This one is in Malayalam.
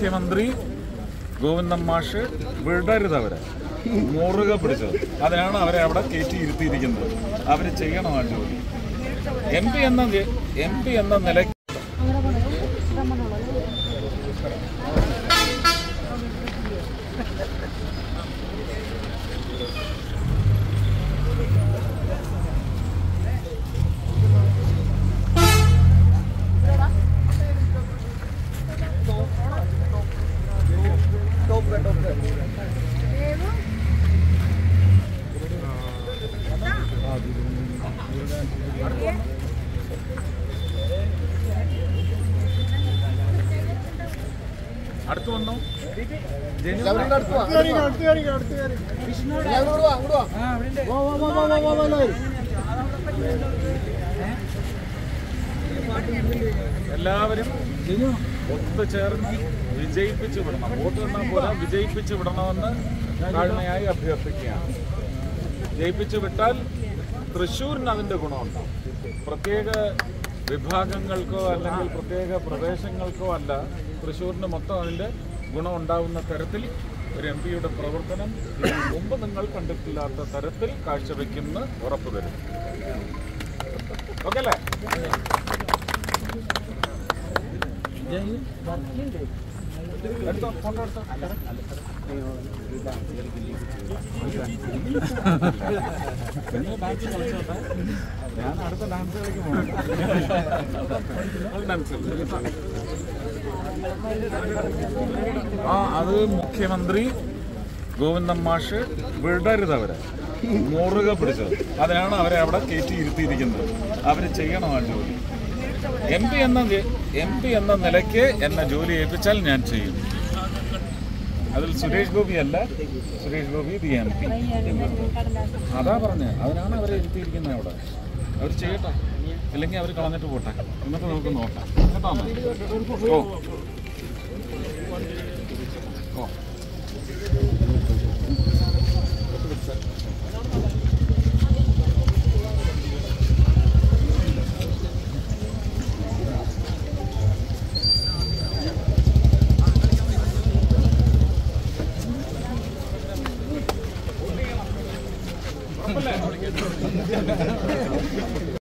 മുഖ്യമന്ത്രി ഗോവിന്ദൻ മാഷ് വിടരുതവരെ മുറുകെ പിടിച്ചത്. അതിനാണ് അവരെ അവിടെ കയറ്റി ഇരുത്തിയിരിക്കുന്നത്. അവർ ചെയ്യണം ആ ജോലി. എം പി എന്ന നിലയ്ക്ക് അടുത്ത് വന്നു. എല്ലാവരും ഒത്തുചേർന്ന് വിജയിപ്പിച്ചു വിടണം. വോട്ട് തന്നാൽ പോലെ വിജയിപ്പിച്ചു വിടണമെന്ന് താഴ്മയായി അഭ്യർത്ഥിക്കുകയാണ്. ജയിപ്പിച്ചു വിട്ടാൽ തൃശ്ശൂരിന് അതിൻ്റെ ഗുണമുണ്ടാകും. പ്രത്യേക വിഭാഗങ്ങൾക്കോ അല്ലെങ്കിൽ പ്രത്യേക പ്രദേശങ്ങൾക്കോ അല്ല, തൃശ്ശൂരിന് മൊത്തം അതിൻ്റെ ഗുണമുണ്ടാകുന്ന തരത്തിൽ ഒരു എം പിയുടെ പ്രവർത്തനം മുമ്പ് നിങ്ങൾ കണ്ടിട്ടില്ലാത്ത തരത്തിൽ കാഴ്ചവെക്കുന്ന ഉറപ്പ് തരും. ഓക്കെ അല്ലേ? എടുത്തോ, ഫോട്ടോ എടുത്തോ. നിങ്ങൾ ഡാൻസ് കളിച്ചോട്ടെ, ഞാൻ അടുത്ത ഡാൻസ് കളിക്ക് പോകണം. അത് മുഖ്യമന്ത്രി ഗോവിന്ദൻ മാഷ് വിടരുതവരെ മുറുകെ പിടിച്ചത്. അതിനാണ് അവരെ അവിടെ കയറ്റി ഇരുത്തിയിരിക്കുന്നത്. അവർ ചെയ്യണം ആ ജോലി. എം പി എന്ന നിലയ്ക്ക് എന്നെ ജോലി ഏൽപ്പിച്ചാൽ ഞാൻ ചെയ്യും. അതിൽ സുരേഷ് ഗോപി അല്ല, Suresh Gopi the M P. അതാ പറഞ്ഞത്. അതിനാണ് അവരെ ഇരുത്തിയിരിക്കുന്നത് അവിടെ. അവർ ചെയ്യട്ടെ, ഇല്ലെങ്കിൽ അവർ കളഞ്ഞിട്ട് പോട്ടെ. എന്നിട്ട് നമുക്ക് നോക്കാം. കേട്ടോ? ഓ